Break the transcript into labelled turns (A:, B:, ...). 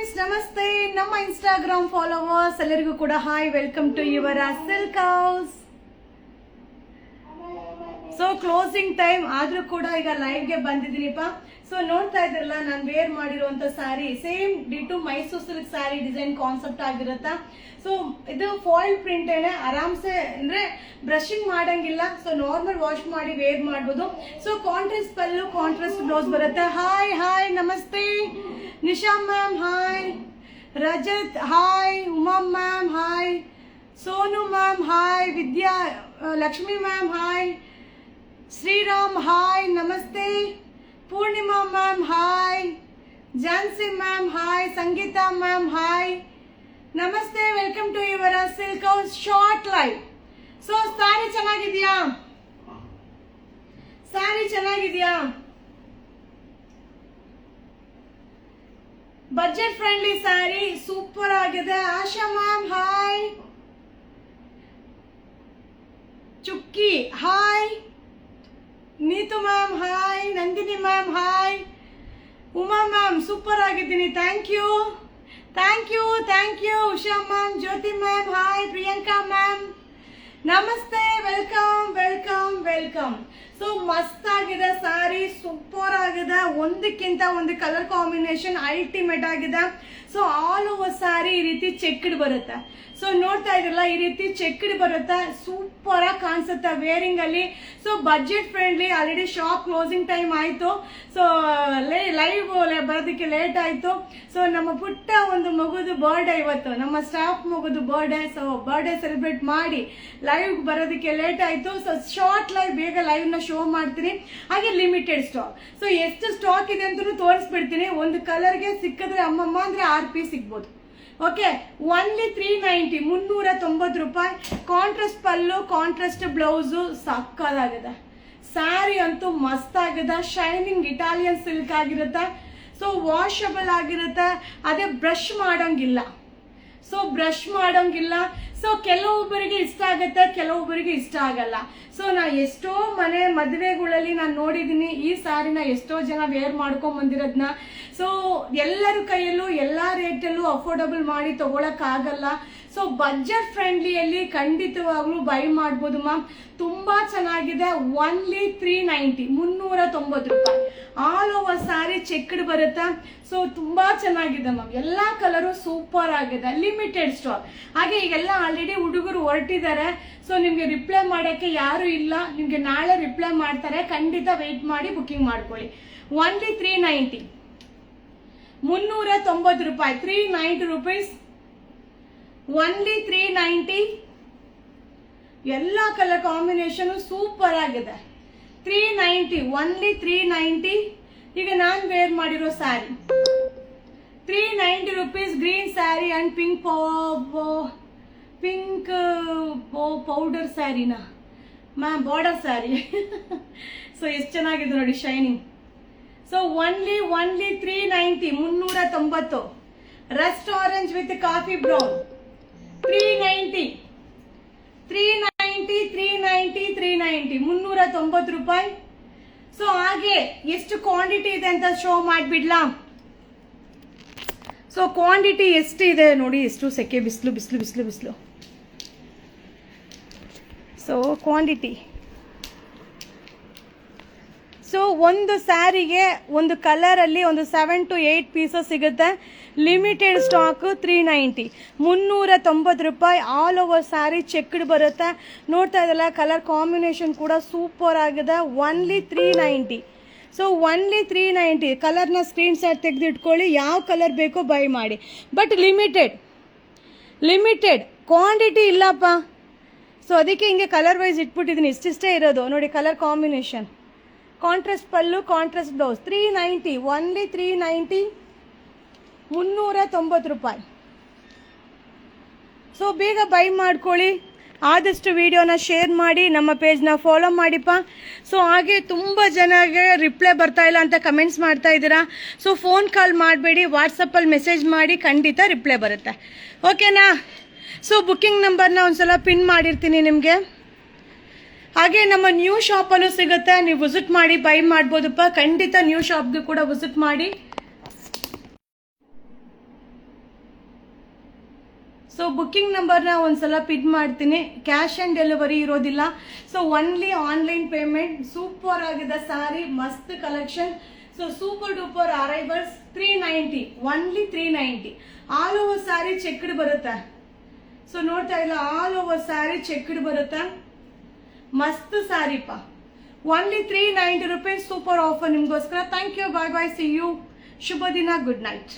A: Friends, ನಮಸ್ತೆ. ನಮ್ಮ Instagram followers ಎಲ್ಲರಿಗೂ ಕೂಡ hi, welcome to your silk house. So closing time ಆದ್ರೂ ಕೂಡ ಈಗ ಲೈವ್ಗೆ ಬಂದಿದ್ದೀನಿಪ್ಪ. ಸೊ ನೋಡ್ತಾ ಇದ್ರಲ್ಲ, ನಾನು ವೇರ್ ಮಾಡಿರುವಂತ saree same ditto Mysuru silk saree design concept ಆಗಿರುತ್ತಾ. ಸೊ ಇದು ಫಾಯಿಲ್ ಪ್ರಿಂಟ್ ಏನೇ, ಆರಾಮ್ಸೆ ಅಂದ್ರೆ ಬ್ರಷಿಂಗ್ ಮಾಡಂಗಿಲ್ಲ. ಸೊ ನಾರ್ಮಲ್ ವಾಶ್ ಮಾಡಿ ವೇರ್ ಮಾಡ್ಬೋದು. So contrast pallu, contrast blouse ಬರುತ್ತೆ. Hi hi, namaste Nisha ma'am, hi Rajat, hi Uma ma'am, hi Sonu ma'am, hi Vidya Lakshmi ma'am, hi Sriram, hi namaste Purnima ma'am, hi Jhansi ma'am, hi Sangeeta ma'am, hi namaste. Welcome to your silk house short live. So saree ಚೆನ್ನಾಗಿದ್ಯಾ? Saree ಚೆನ್ನಾಗಿದ್ಯಾ? Budget friendly saree super ಆಗಿದೆ. Asha ma'am, hi Chukki, hi Neetu ma'am, hi Nandini ma'am, hi Uma ma'am, super ಆಗಿದ್ದೀನಿ. Thank you thank you thank you. Usha ma'am, Jyoti ma'am, hi Priyanka ma'am, namaste. Welcome welcome welcome. So ಮಸ್ತ್ ಆಗಿದೆ saree, super ಆಗಿದೆ. ಒಂದಕ್ಕಿಂತ ಒಂದು colour combination ultimate ಆಗಿದೆ. So all over saree ಈ ರೀತಿ checked ಬರುತ್ತೆ. ಸೊ ನೋಡ್ತಾ ಇದ್ರಲ್ಲ, ಈ ರೀತಿ ಚೆಕ್ಡ್ ಬರುತ್ತೆ. ಸೂಪರ್ ಆಗಿ ಕಾಣಿಸುತ್ತೆ ವೇರಿಂಗ್ ಅಲ್ಲಿ. So budget friendly. Already shop closing time ಆಯ್ತು. ಸೊ ಲೈವ್ ಬರೋದಕ್ಕೆ ಲೇಟ್ ಆಯ್ತು. ಸೊ ನಮ್ಮ ಪುಟ್ಟ ಒಂದು ಮಗುದು ಬರ್ಡೇ ಇವತ್ತು, ನಮ್ಮ ಸ್ಟಾಫ್ ಮಗುದು ಬರ್ಡೇ. ಸೊ ಬರ್ಡೇ ಸೆಲೆಬ್ರೇಟ್ ಮಾಡಿ ಲೈವ್ ಬರೋದಕ್ಕೆ ಲೇಟ್ ಆಯ್ತು. ಸೊ ಶಾರ್ಟ್ ಲೈವ್ ಬೇಗ ಲೈವ್ ನ ಶೋ ಮಾಡ್ತೀನಿ. ಹಾಗೆ ಲಿಮಿಟೆಡ್ ಸ್ಟಾಕ್. ಸೊ ಎಷ್ಟು ಸ್ಟಾಕ್ ಇದೆ ಅಂತ ತೋರಿಸ್ಬಿಡ್ತೀನಿ. ಒಂದು ಕಲರ್ಗೆ ಸಿಕ್ಕಿದ್ರೆ ಅಮ್ಮಮ್ಮ ಅಂದ್ರೆ 6 ಪೀಸ್ ಸಿಗ್ಬೋದು. ಓಕೆ, ಓನ್ಲಿ 390, 390 ರೂಪಾಯಿ. Contrast pallu, contrast blouse ಸಕ್ಕದಾಗಿದೆ. Sari ಅಂತೂ ಮಸ್ತ್ ಆಗಿದೆ. ಶೈನಿಂಗ್ ಇಟಾಲಿಯನ್ ಸಿಲ್ಕ್ ಆಗಿರುತ್ತೆ. ಸೊ ವಾಷಬಲ್ ಆಗಿರುತ್ತೆ. ಅದೇ ಬ್ರಷ್ ಮಾಡೋಂಗಿಲ್ಲ. ಸೊ ಬ್ರಷ್ ಮಾಡೋಂಗಿಲ್ಲ. ಸೊ ಕೆಲವೊಬ್ಬರಿಗೆ ಇಷ್ಟ ಆಗುತ್ತೆ, ಕೆಲವೊಬ್ಬರಿಗೆ ಇಷ್ಟ ಆಗಲ್ಲ. ಸೊ ನಾ ಎಷ್ಟೋ ಮನೆ ಮದುವೆಗಳಲ್ಲಿ ನಾನು ನೋಡಿದ್ದೀನಿ ಈ ಸ್ಯಾರಿನ ಎಷ್ಟೋ ಜನ ವೇರ್ ಮಾಡ್ಕೊಂಡ್ ಬಂದಿರೋದನ್ನ. ಸೊ ಎಲ್ಲರ ಕೈಯಲ್ಲೂ ಎಲ್ಲಾ ರೇಟಲ್ಲೂ ಅಫೋರ್ಡಬಲ್ ಮಾಡಿ ತಗೊಳಕ್ ಆಗಲ್ಲ. ಸೊ ಬಜೆಟ್ ಫ್ರೆಂಡ್ಲಿಯಲ್ಲಿ ಖಂಡಿತವಾಗ್ಲೂ ಬೈ ಮಾಡ್ಬೋದು ಮ್ಯಾಮ್. ತುಂಬಾ ಚೆನ್ನಾಗಿದೆ. ಓನ್ಲಿ 390, 390 ರೂಪಾಯಿ. ಆಲ್ ಓವರ್ ಸ್ಯಾರಿ ಚೆಕ್ಡ್ ಬರುತ್ತೆ. ಸೊ ತುಂಬಾ ಚೆನ್ನಾಗಿದೆ ಮ್ಯಾಮ್. ಎಲ್ಲಾ ಕಲರು ಸೂಪರ್ ಆಗಿದೆ. Limited stock. ಹಾಗೆ ಈಗೆಲ್ಲ ಆಲ್ರೆಡಿ ಹುಡುಗರು ಹೊರಟಿದ್ದಾರೆ. ಸೊ ನಿಮ್ಗೆ ರಿಪ್ಲೈ ಮಾಡಕ್ಕೆ ಯಾರು ಇಲ್ಲ. ನಿಮ್ಗೆ ನಾಳೆ ರಿಪ್ಲೈ ಮಾಡ್ತಾರೆ. ಖಂಡಿತ ವೇಟ್ ಮಾಡಿ ಬುಕಿಂಗ್ ಮಾಡ್ಕೊಳ್ಳಿ. ಓನ್ಲಿ 390, 390 ರೂಪಾಯಿ. 390 ರುಪೀಸ್. ಓನ್ಲಿ 390. ಎಲ್ಲ ಕಲರ್ ಕಾಂಬಿನೇಷನ್ ಸೂಪರ್ ಆಗಿದೆ. 390, ಓನ್ಲಿ 390. ಈಗ ನಾನ್ ವೇರ್ ಮಾಡಿರೋ sari 390 rupees. Green sari and pink powder ಸ್ಯಾರಿನಾ ಮ್ಯಾಮ್, ಬಾರ್ಡರ್ ಸ್ಯಾರಿ. ಸೊ ಎಷ್ಟು ಚೆನ್ನಾಗಿದೆ ನೋಡಿ, shining. So only 390, 390. Rust orange with coffee brown. 390, 390, 390, 390, 390 ರೂಪಾಯಿ. ಸೊ ಹಾಗೆ ಎಷ್ಟು ಕ್ವಾಂಟಿಟಿ ಇದೆ ಅಂತ ಶೋ ಮಾಡಿಬಿಡ್ಲಾ? ಸೊ ಕ್ವಾಂಟಿಟಿ ಎಷ್ಟಿದೆ ನೋಡಿ. ಎಷ್ಟು ಸೆಕೆ, ಬಿಸಿಲು ಬಿಸಿಲು ಬಿಸಿಲು ಬಿಸಿಲು. ಸೊ ಕ್ವಾಂಟಿಟಿ, ಸೊ ಒಂದು ಸ್ಯಾರಿಗೆ ಒಂದು ಕಲರಲ್ಲಿ ಒಂದು 7 to 8 ಪೀಸಸ್ ಸಿಗುತ್ತೆ. Limited stock. 390, 390 ರೂಪಾಯಿ. ಆಲ್ ಓವರ್ ಸ್ಯಾರಿ ಚೆಕ್ಡ್ ಬರುತ್ತೆ. ನೋಡ್ತಾ ಇದ್ದಲ್ಲ, ಕಲರ್ ಕಾಂಬಿನೇಷನ್ ಕೂಡ ಸೂಪರ್ ಆಗಿದೆ. ಓನ್ಲಿ 390. So only 390. ಕಲರ್ನ ಸ್ಕ್ರೀನ್ ಶಾಟ್ ತೆಗೆದು ಇಟ್ಕೊಳ್ಳಿ. ಯಾವ ಕಲರ್ ಬೇಕೋ ಬೈ ಮಾಡಿ. ಬಟ್ ಲಿಮಿಟೆಡ್ ಕ್ವಾಂಟಿಟಿ ಇಲ್ಲಪ್ಪ. ಸೊ ಅದಕ್ಕೆ ಹಿಂಗೆ ಕಲರ್ ವೈಸ್ ಇಟ್ಬಿಟ್ಟಿದ್ದೀನಿ. ಇಷ್ಟಿಷ್ಟೇ ಇರೋದು ನೋಡಿ colour combination. Contrast pallu, contrast blouse. 390, only 390, 390 ರೂಪಾಯಿ. ಸೊ ಬೇಗ ಬೈ ಮಾಡ್ಕೊಳ್ಳಿ. ಆದಷ್ಟು ವಿಡಿಯೋನ ಶೇರ್ ಮಾಡಿ, ನಮ್ಮ ಪೇಜ್ನ ಫಾಲೋ ಮಾಡಿಪ್ಪ. ಸೊ ಹಾಗೆ ತುಂಬ ಜನಗೆ ರಿಪ್ಲೈ ಬರ್ತಾ ಇಲ್ಲ ಅಂತ ಕಮೆಂಟ್ಸ್ ಮಾಡ್ತಾ ಇದ್ದೀರಾ. ಸೊ ಫೋನ್ ಕಾಲ್ ಮಾಡಬೇಡಿ, ವಾಟ್ಸಪ್ಪಲ್ಲಿ ಮೆಸೇಜ್ ಮಾಡಿ, ಖಂಡಿತ ರಿಪ್ಲೈ ಬರುತ್ತೆ. ಓಕೆನಾ? ಸೊ ಬುಕ್ಕಿಂಗ್ ನಂಬರ್ನ ಒಂದ್ಸಲ ಪಿನ್ ಮಾಡಿರ್ತೀನಿ ನಿಮಗೆ. ಹಾಗೆ ನಮ್ಮ ನ್ಯೂ ಶಾಪಲ್ಲೂ ಸಿಗುತ್ತೆ. ನೀವು ವಿಸಿಟ್ ಮಾಡಿ ಬೈ ಮಾಡ್ಬೋದಪ್ಪ. ಖಂಡಿತ ನ್ಯೂ ಶಾಪ್ಗೆ ಕೂಡ ವಿಸಿಟ್ ಮಾಡಿ. ಸೊ ಬುಕ್ಕಿಂಗ್ ನಂಬರ್ನ ಒಂದ್ಸಲ ಪಿನ್ ಮಾಡ್ತೀನಿ. ಕ್ಯಾಶ್ ಆನ್ ಡೆಲಿವರಿ ಇರೋದಿಲ್ಲ. So only online payment. Super ಆಗಿದೆ ಸ್ಯಾರಿ, ಮಸ್ತ್ collection. So super duper arrivals. 390, only 390. All over sari checked ಬರುತ್ತೆ. ಸೊ ನೋಡ್ತಾ ಇಲ್ಲ, ಆಲ್ ಓವರ್ ಸ್ಯಾರಿ ಚೆಕ್ಡ್ ಬರುತ್ತೆ. ಮಸ್ತ್ ಸ್ಯಾರಿಪ್ಪ. Only 390 rupees. ಸೂಪರ್ ಆಫರ್ ನಿಮ್ಗೋಸ್ಕರ. Thank you, bye bye, see you. ಶುಭ ದಿನ, ಗುಡ್ ನೈಟ್.